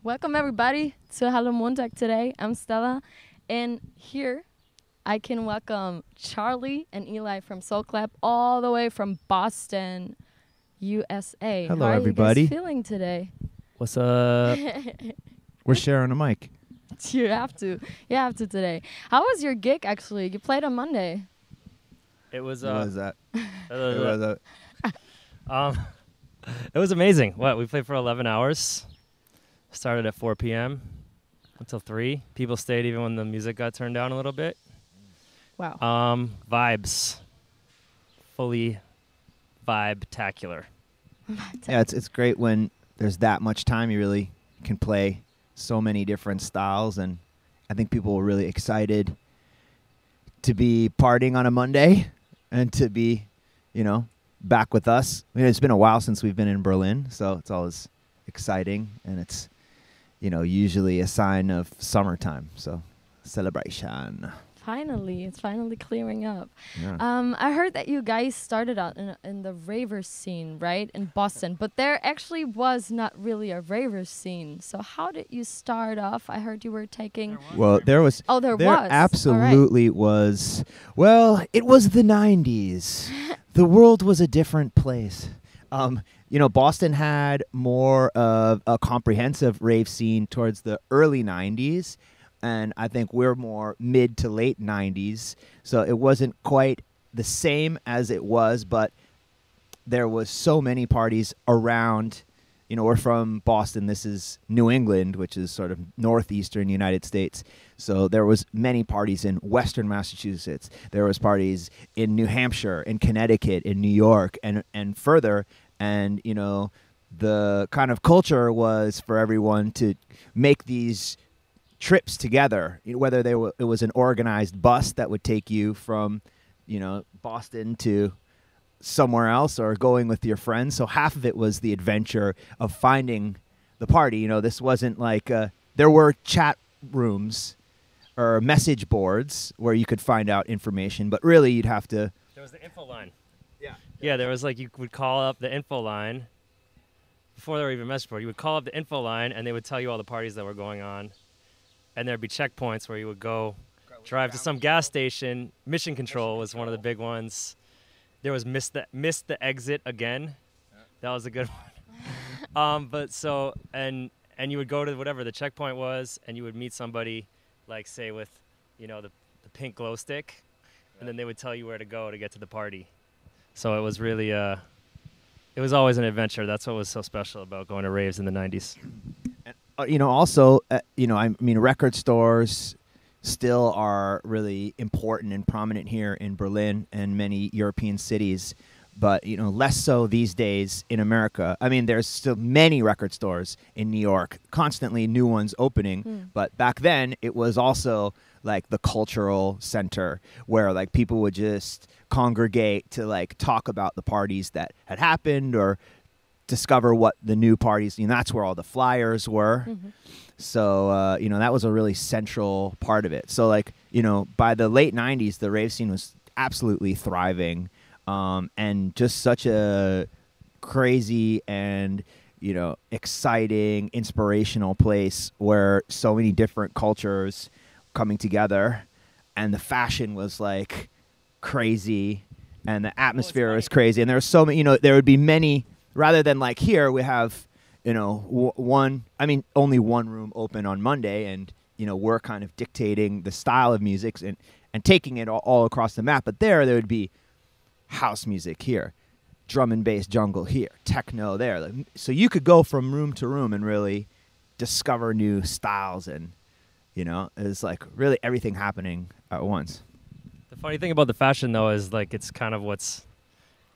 Welcome everybody to Hallo Montag today. I'm Stella, and here I can welcome Charlie and Eli from Soul Clap all the way from Boston, USA. Hello, How are everybody. you guys feeling today? What's up? We're sharing a mic. You have to today. How was your gig actually? You played on Monday. It was What was that? it was amazing. What, we played for 11 hours. Started at 4 p.m. until 3. People stayed even when the music got turned down a little bit. Wow. Vibes. Fully vibe-tacular. Yeah, it's great when there's that much time. You really can play so many different styles, and I think people were really excited to be partying on a Monday and to be, back with us. I mean, it's been a while since we've been in Berlin, so it's always exciting, and it's, usually a sign of summertime. So celebration. Finally, it's finally clearing up. Yeah. I heard that you guys started out in the raver scene, right, in Boston, but there actually was not really a raver scene. So how did you start off? I heard you were taking... Well, there was. Oh, there was. Absolutely was. Well, it was the 90s. The world was a different place. Boston had more of a comprehensive rave scene towards the early 90s. And I think we're more mid to late 90s. So it wasn't quite the same as it was, but there was so many parties around. We're from Boston. This is New England, which is sort of northeastern United States. So there was many parties in western Massachusetts. There was parties in New Hampshire, in Connecticut, in New York, and further. And, the kind of culture was for everyone to make these trips together, whether it was an organized bus that would take you from, Boston to somewhere else, or going with your friends. So half of it was the adventure of finding the party. This wasn't like there were chat rooms or message boards where you could find out information, but really you'd have to. There was the info line. Yeah. Yeah, there was you would call up the info line. Before there were even message board, you would call up the info line and they would tell you all the parties that were going on. And there'd be checkpoints where you would go drive to some gas station. Mission Control was one of the big ones. There was Miss the Exit again. Yeah. That was a good one. And you would go to whatever the checkpoint was, and you would meet somebody, say with, the pink glow stick, and then they would tell you where to go to get to the party. So it was really it was always an adventure. That's what was so special about going to raves in the 90s. Record stores still are really important and prominent here in Berlin and many European cities, but, less so these days in America. I mean, there's still many record stores in New York, constantly new ones opening, but back then it was also like the cultural center where people would just congregate to talk about the parties that had happened or discover what the new parties, that's where all the flyers were. Mm-hmm. So, that was a really central part of it. So, by the late 90s, the rave scene was absolutely thriving, and just such a crazy and, exciting, inspirational place where so many different cultures coming together, and the fashion was, crazy, and the atmosphere was crazy. And there were so many, there would be many... Rather than here, we have, only one room open on Monday, and, we're kind of dictating the style of music and taking it all across the map. But there would be house music here, drum and bass jungle here, techno there. So you could go from room to room and really discover new styles, and, it's really everything happening at once. The funny thing about the fashion, though, is it's kind of what's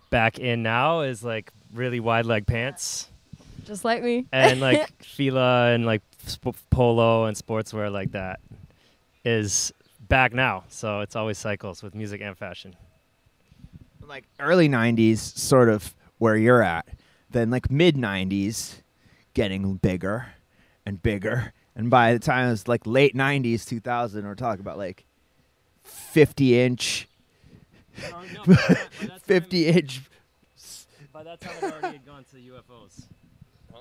back in now is really wide leg pants, just like me, and Fila and polo and sportswear like that is back now. So it's always cycles with music and fashion. Early 90s, sort of where you're at. Then mid 90s, getting bigger and bigger, and by the time it was late 90s, 2000, we're talking about 50-inch. 50-inch. By that time, it already had gone to UFOs. Huh?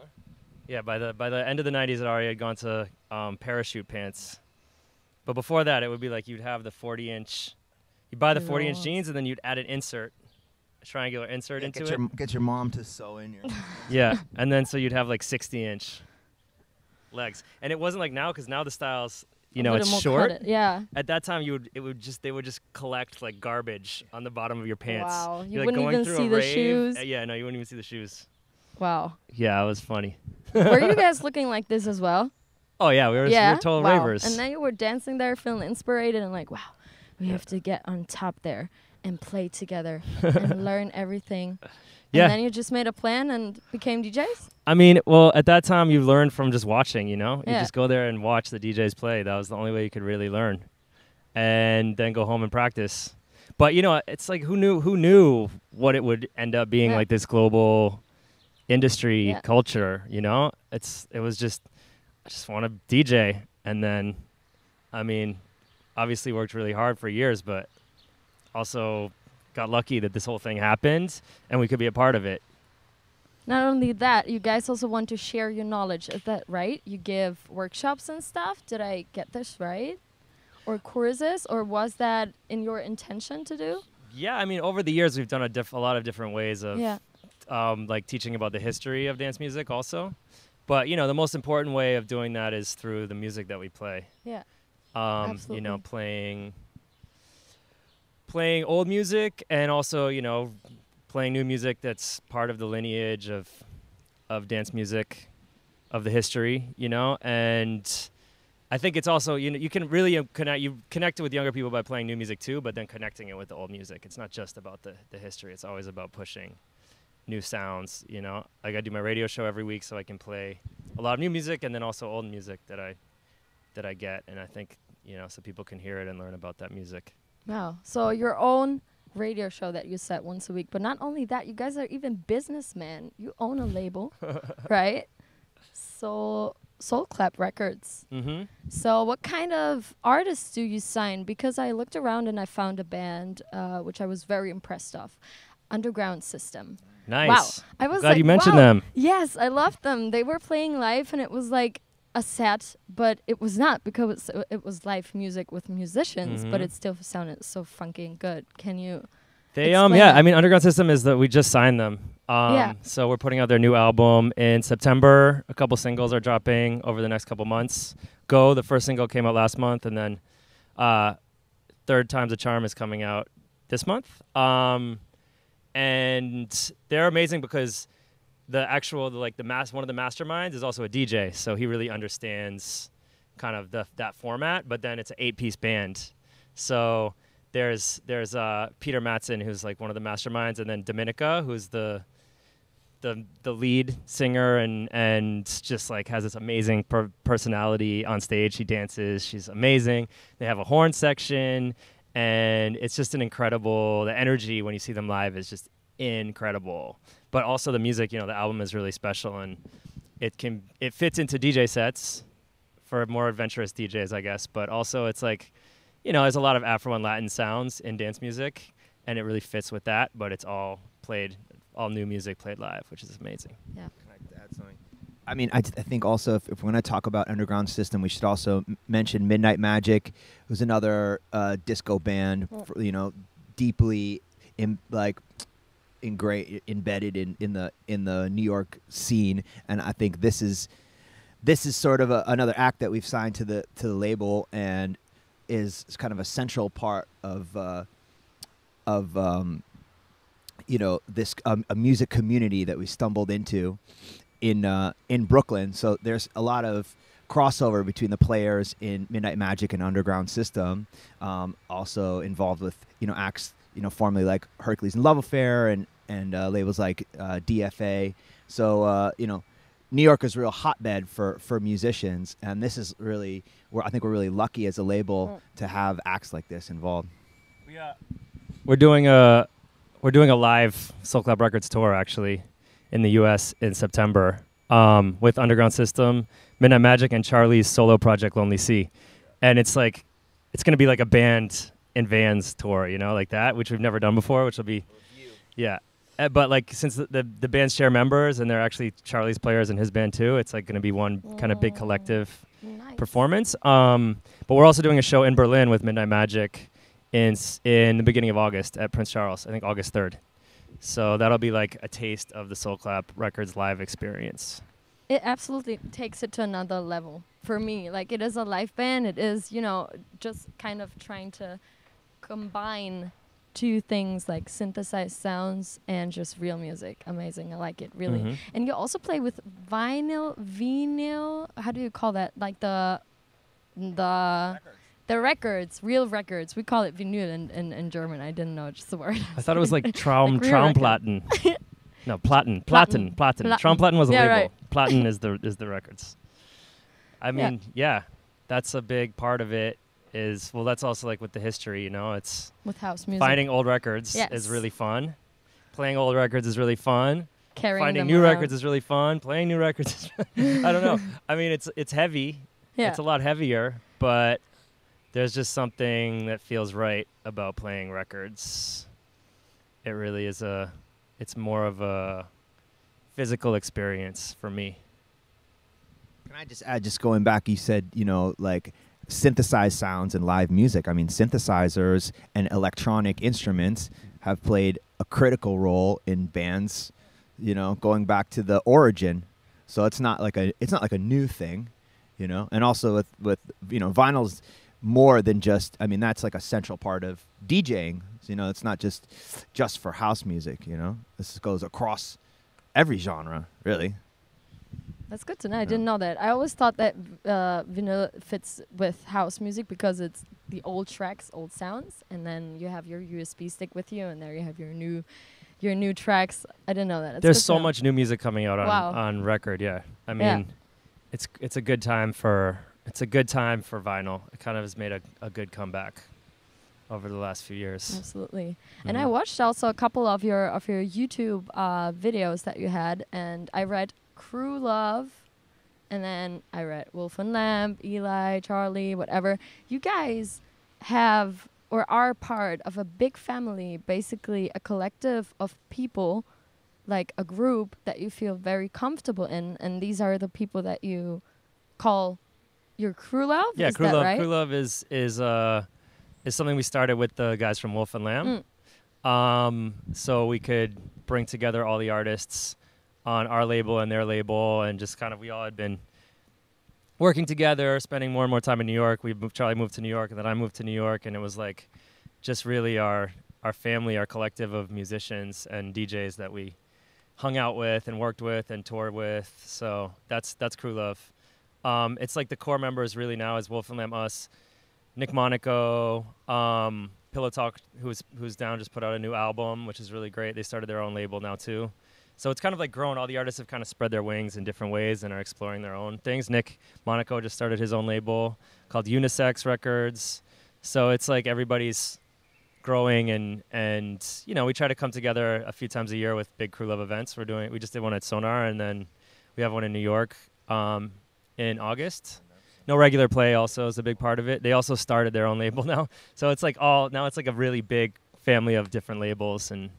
Yeah, by the end of the 90s, it already had gone to parachute pants. But before that, it would be like you'd have the 40-inch. You buy the 40-inch Rolls. jeans, and then you'd add an insert, a triangular insert into it. Get your mom to sew in your. Yeah, and then so you'd have like 60-inch legs, and it wasn't like now, because now the styles, A little it's more short. cutted. Yeah. At that time, they would just collect like garbage on the bottom of your pants. Wow. You You're, like, wouldn't going even through see a the rave. shoes. Yeah, no, you wouldn't even see the shoes. Wow. Yeah, it was funny. Were you guys looking like this as well? Oh yeah, we were total Wow. ravers. And then you were dancing there, feeling inspired, and like, wow, we have to get on top there and play together and learn everything. Yeah. And then you just made a plan and became DJs? I mean, well, at that time you learned from just watching, You Yeah. just go there and watch the DJs play. That was the only way you could really learn. And then go home and practice. But it's like who knew what it would end up being, Yeah. like this global industry Yeah. culture, It was just I just want to DJ, and then I mean, obviously worked really hard for years, but also got lucky that this whole thing happened and we could be a part of it. Not only that, you guys also want to share your knowledge. Is that right? You give workshops and stuff? Did I get this right? Or courses? Or was that in your intention to do? Yeah, I mean, over the years we've done a lot of different ways of Yeah. like teaching about the history of dance music also. But, the most important way of doing that is through the music that we play. Yeah. Absolutely. Playing old music, and also, playing new music that's part of the lineage of dance music, of the history, and I think it's also, you can really connect with younger people by playing new music too, but then connecting it with the old music. It's not just about the history. It's always about pushing new sounds, Like I do my radio show every week, so I can play a lot of new music and then also old music that I get. And I think, so people can hear it and learn about that music. Wow. So your own radio show that you set once a week. But not only that, you guys are even businessmen. You own a label, right? So Soul Clap Records. Mm-hmm. So what kind of artists do you sign? Because I looked around and I found a band which I was very impressed of. Underground System. Nice. Wow. I was Glad like, you mentioned wow. them. Yes, I loved them. They were playing live and it was like a set, but it was not, because it was live music with musicians, but Mhm. it still sounded so funky and good. Can you They explain yeah, that? I mean, Underground System is that we just signed them. Yeah. So we're putting out their new album in September. A couple singles are dropping over the next couple months. Go, the first single came out last month, and then Third Time's a Charm is coming out this month. And they're amazing because one of the masterminds is also a DJ, so he really understands kind of that format. But then it's an 8-piece band, so there's Peter Mattson, who's like one of the masterminds, and then Dominica, who's the lead singer and just like has this amazing personality on stage. She dances, she's amazing. They have a horn section, and it's just the energy when you see them live is just incredible. But also the music, the album is really special, and it fits into DJ sets for more adventurous DJs, I guess. But also it's like, there's a lot of Afro and Latin sounds in dance music, and it really fits with that. But it's all new music played live, which is amazing. Yeah. Can I add something? I mean, I think also if we're going to talk about Underground System, we should also mention Midnight Magic, who's another disco band, deeply embedded in the New York scene, and I think this is sort of another act that we've signed to the label, and is kind of a central part of this a music community that we stumbled into in Brooklyn. So there's a lot of crossover between the players in Midnight Magic and Underground System. Also involved with acts formerly like Hercules and Love Affair and labels like DFA. So New York is a real hotbed for musicians, and this is really where I think we're really lucky as a label to have acts like this involved. We're doing a live Soul Clap Records tour actually in the U.S. in September with Underground System, Midnight Magic, and Charlie's solo project Lonely Sea, and it's going to be like a band in vans tour, like that, which we've never done before, which will be, yeah. but like since the bands share members and they're actually Charlie's players in his band too, it's like going to be one kind of big collective Nice. performance. But we're also doing a show in Berlin with Midnight Magic in the beginning of August at Prince Charles. I think August 3rd. So that'll be like a taste of the Soul Clap Records live experience. It absolutely takes it to another level for me. Like, it is a live band. It is, just kind of trying to combine two things like synthesized sounds and just real music. Amazing. I like it, really. Mhm. And you also play with vinyl. How do you call that? Like the records, real records. We call it vinyl in German. I didn't know it's the word. I thought it was like Like real Traumplatten. No, Platten. Traumplatten was a Yeah, label. right. Platten is the records. I mean, yeah, that's a big part of it. That's also like with the history, It's with house music. finding old records Yes. is really fun. Playing old records is really fun. Carrying Finding them new around. records is really fun. Playing new records is I don't know. I mean, it's heavy. Yeah. It's a lot heavier, but there's just something that feels right about playing records. It really is it's more of a physical experience for me. Can I just add, just going back, you said, like synthesized sounds and live music. I mean, synthesizers and electronic instruments have played a critical role in bands, going back to the origin. So it's not like a new thing, And also with vinyl's more than just, I mean, that's like a central part of DJing. So, it's not just for house music, This goes across every genre, really. That's good to know. I didn't know that. I always thought that vinyl fits with house music because it's the old tracks, old sounds, and then you have your USB stick with you, and there you have your new tracks. I didn't know that. It's There's good to so know. much new music coming out Wow. on record. Yeah, I mean, Yeah. it's a good time for vinyl. It kind of has made a good comeback over the last few years. Absolutely. And I Mhm. watched also a couple of your YouTube videos that you had, and I read Crew Love, and then I read Wolf and Lamb, Eli, Charlie, whatever. You guys have or are part of a big family, basically a collective of people, like a group that you feel very comfortable in, and these are the people that you call your Crew Love? Yeah, Is Crew that Love. right? Crew Love is something we started with the guys from Wolf and Lamb. So we could bring together all the artists on our label and their label, and just kind of, we all had been working together, spending more and more time in New York. Charlie moved to New York, and then I moved to New York, and it was like just really our family, our collective of musicians and DJs that we hung out with and worked with and toured with. So that's Crew Love. It's like the core members really now is Wolf and Lamb, us, Nick Monaco, Pillow Talk, who's down, just put out a new album, which is really great. They started their own label now too. So it's kind of like grown. All the artists have kind of spread their wings in different ways and are exploring their own things. Nick Monaco just started his own label called Unisex Records. So it's like everybody's growing, and we try to come together a few times a year with big Crew Love events. We just did one at Sonar, and then we have one in New York in August. No Regular Play also is a big part of it. They also started their own label now. So it's like now it's like a really big family of different labels and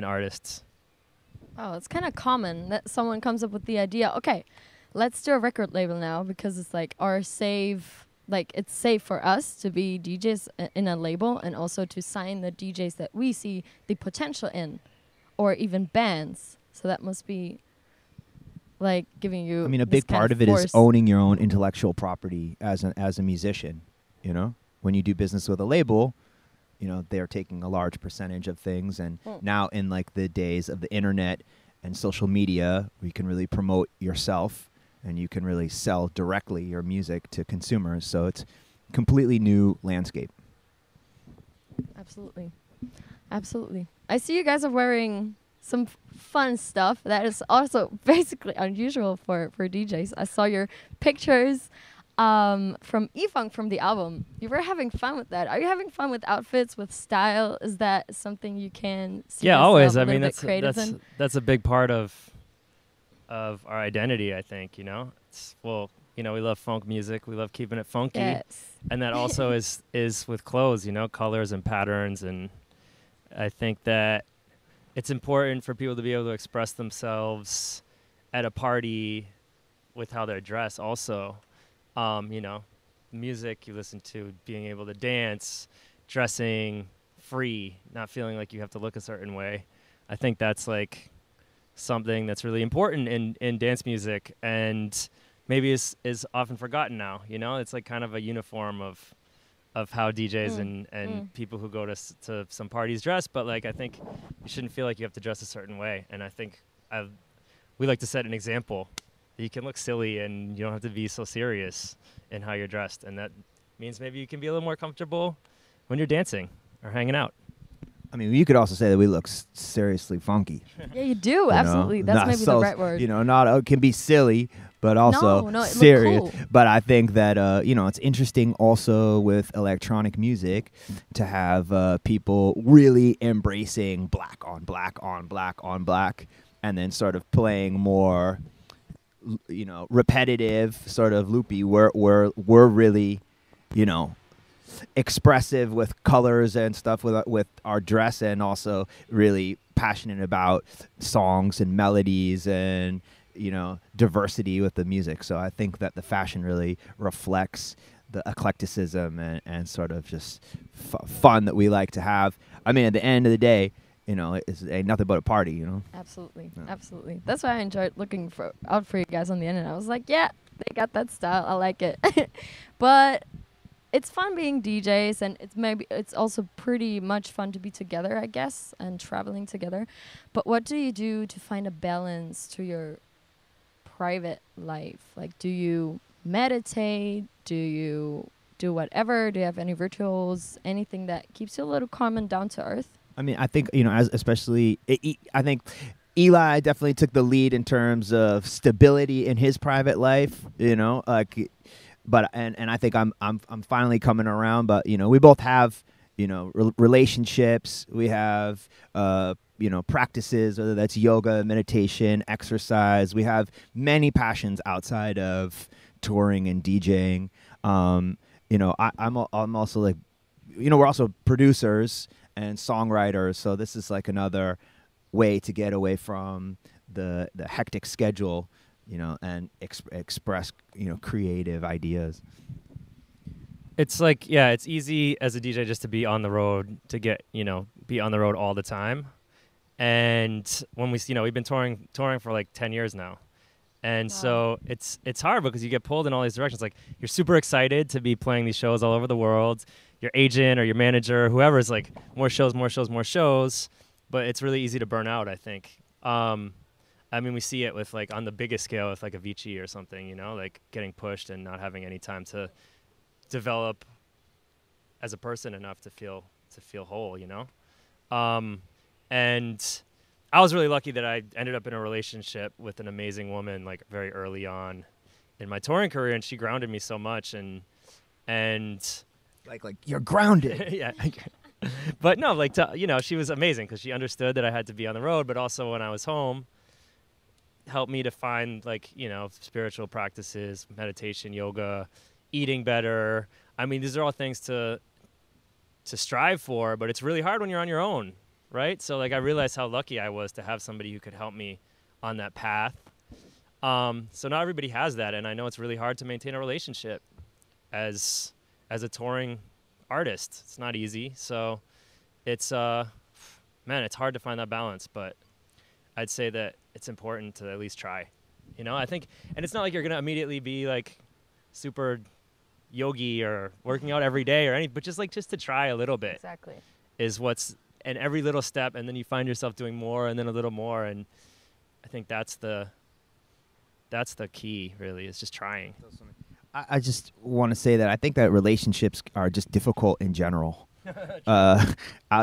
artists. Oh, it's kind of common that someone comes up with the idea, okay, let's do a record label now, because it's like it's safe for us to be DJs in a label, and also to sign the DJs that we see the potential in, or even bands. So that must be like giving you, I mean, a this big kind part of it force. is owning your own intellectual property as a musician. When you do business with a label, they're taking a large percentage of things. And now in like the days of the internet and social media, where you can really promote yourself and you can really sell directly your music to consumers. So it's a completely new landscape. Absolutely. Absolutely. I see you guys are wearing some fun stuff that is also basically unusual for DJs. I saw your pictures from E-Funk from the album. You were having fun with that. Are you having fun with outfits, with style? Is that something you can see Yeah, yourself always. a I little mean, bit creative in? that's a big part of our identity, I think, we love funk music. We love keeping it funky. Yes. And that also is with clothes, colors and patterns. And I think that it's important for people to be able to express themselves at a party with how they're dressed also. You know, music you listen to, being able to dance, dressing free, not feeling like you have to look a certain way. I think that's like something that's really important in dance music, and maybe is often forgotten now. You know, it's like kind of a uniform of how DJs and people who go to some parties dress, but like I think you shouldn't feel like you have to dress a certain way. And I think we like to set an example that you can look silly and you don't have to be so serious in how you're dressed, and that means maybe you can be a little more comfortable when you're dancing or hanging out. I mean, you could also say that we look seriously funky. Yeah, you do. Absolutely. That's Not maybe so, the right word. You know, not it can be silly, but also No, it look serious. cool. But I think that you know, it's interesting also with electronic music to have people really embracing black on black on black on black, and then sort of playing more, you know, repetitive, sort of loopy. We're really, you know, expressive with colors and stuff with our dress, and also really passionate about songs and melodies and, you know, diversity with the music. So I think that the fashion really reflects the eclecticism and sort of just fun that we like to have. I mean, at the end of the day, you know, it's ain't nothing but a party, you know. Absolutely. Yeah. Absolutely. That's why I enjoyed looking out for you guys on the internet. I was like, yeah, they got that style. I like it. But it's fun being DJs, and it's also pretty much fun to be together, I guess, and traveling together. But what do you do to find a balance to your private life? Like, do you meditate? Do you do whatever? Do you have any rituals? Anything that keeps you a little calm and down to earth? I mean, I think, you know, I think Eli definitely took the lead in terms of stability in his private life, you know, like, but and I think I'm finally coming around. But you know, we both have, you know, relationships. We have you know, practices, whether that's yoga, meditation, exercise. We have many passions outside of touring and DJing. You know, I'm also like, you know, we're also producers and songwriters, so this is like another way to get away from the hectic schedule, you know, and express, you know, creative ideas. It's like, yeah, it's easy as a DJ just to be on the road, to get, you know, be on the road all the time. And when we, you know, we've been touring for like 10 years now. And so it's hard because you get pulled in all these directions. Like, you're super excited to be playing these shows all over the world. Your agent or your manager, whoever, is like, more shows, more shows, more shows. But it's really easy to burn out, I think. I mean, we see it with, like, on the biggest scale with, like, Avicii or something, you know, like, getting pushed and not having any time to develop as a person enough to feel whole, you know. And I was really lucky that I ended up in a relationship with an amazing woman, like, very early on in my touring career, and she grounded me so much. And Like you're grounded. yeah. But no, like, you know, she was amazing because she understood that I had to be on the road, but also when I was home, helped me to find, like, you know, spiritual practices, meditation, yoga, eating better. I mean, these are all things to strive for, but it's really hard when you're on your own, right? So, like, I realized how lucky I was to have somebody who could help me on that path. So not everybody has that, and I know it's really hard to maintain a relationship as a touring artist. It's not easy. So it's man, it's hard to find that balance, but I'd say that it's important to at least try. You know, I think, and it's not like you're going to immediately be like super yogi or working out every day or anything, but just to try a little bit. Exactly. Is what's, and every little step, and then you find yourself doing more and then a little more, and I think that's the key, really, is just trying. I just want to say that I think that relationships are just difficult in general.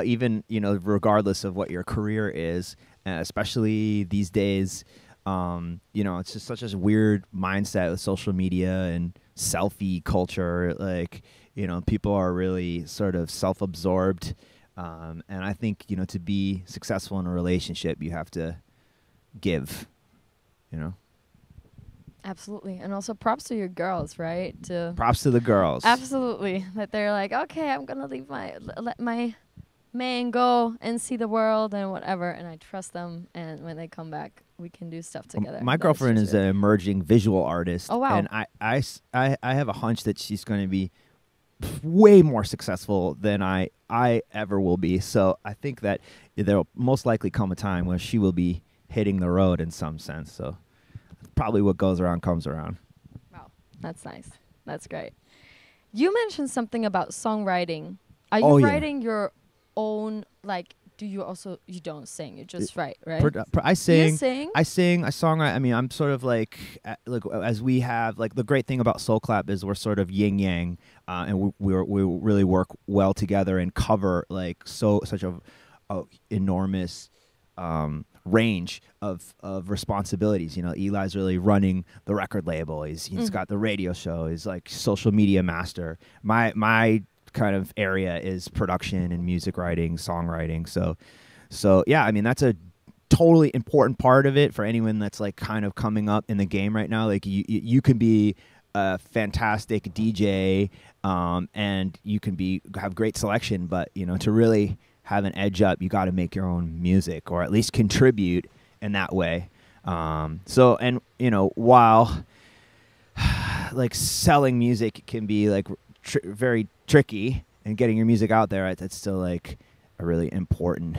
Even, you know, regardless of what your career is, especially these days, you know, it's just such a weird mindset with social media and selfie culture. Like, you know, people are really sort of self-absorbed. And I think, you know, to be successful in a relationship, you have to give, you know. Absolutely. And also props to your girls, right? Props to the girls. Absolutely. That they're like, okay, I'm going to let my man, go and see the world and whatever, and I trust them. And when they come back, we can do stuff together. My That's girlfriend just is an really- emerging visual artist. Oh, wow. And I have a hunch that she's going to be way more successful than I ever will be. So I think that there'll most likely come a time where she will be hitting the road in some sense. So probably what goes around comes around. Wow, that's nice. That's great. You mentioned something about songwriting. Are you Oh, yeah. writing your own, like, do you also, you don't sing, you just write, right? I You sing. sing? I sing. I songwrite. I mean, I'm sort of like as we have like the great thing about Soul Clap is we're sort of yin yang, and we really work well together and cover like such a enormous range of responsibilities. You know, Eli's really running the record label. He's got the radio show. He's like social media master. My kind of area is production and music writing, songwriting. So yeah, I mean that's a totally important part of it for anyone that's like kind of coming up in the game right now. Like you can be a fantastic DJ, and you can have great selection, but you know, to really have an edge up, you got to make your own music or at least contribute in that way. So, and you know, while like selling music can be like very tricky and getting your music out there, it's still like a really important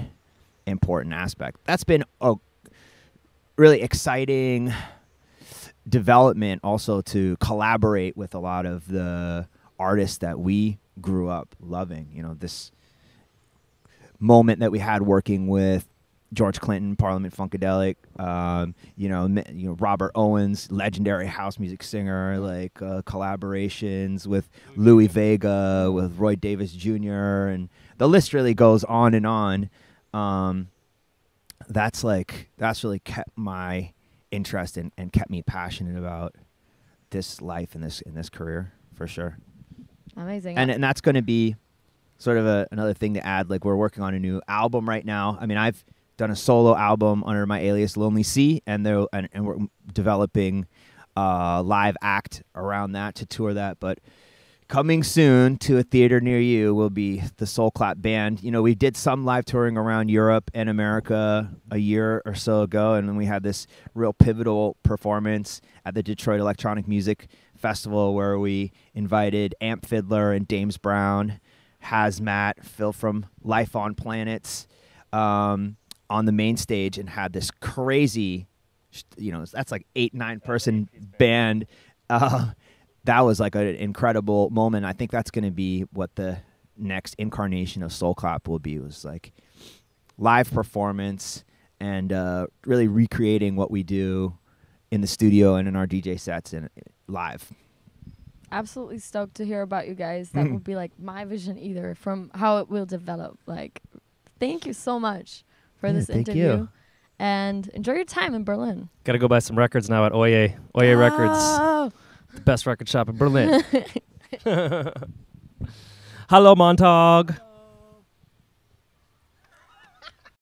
aspect. That's been a really exciting development also, to collaborate with a lot of the artists that we grew up loving. You know, this moment that we had working with George Clinton, Parliament Funkadelic, you know, Robert Owens, legendary house music singer, like collaborations with Louis Vega, with Roy Davis Jr., and the list really goes on and on. That's really kept my interest and kept me passionate about this life and this career for sure. Amazing. And that's going to be sort of another thing to add. Like, we're working on a new album right now. I mean, I've done a solo album under my alias Lonely Sea, and we're developing a live act around that to tour that. But coming soon to a theater near you will be the Soul Clap Band. You know, we did some live touring around Europe and America a year or so ago, and then we had this real pivotal performance at the Detroit Electronic Music Festival where we invited Amp Fiddler and Dames Brown, Hazmat, Phil from Life on Planets, on the main stage, and had this crazy, you know, that's like 8-9 person band. That was like an incredible moment. I think that's going to be what the next incarnation of Soul Clap will be. It was like live performance and really recreating what we do in the studio and in our DJ sets and live. Absolutely stoked to hear about you guys. That would be like my vision either from how it will develop. Like, thank you so much for this thank interview. you. And enjoy your time in Berlin. Gotta go buy some records now at Oye Records, Oh. the best record shop in Berlin. Hallo Montag.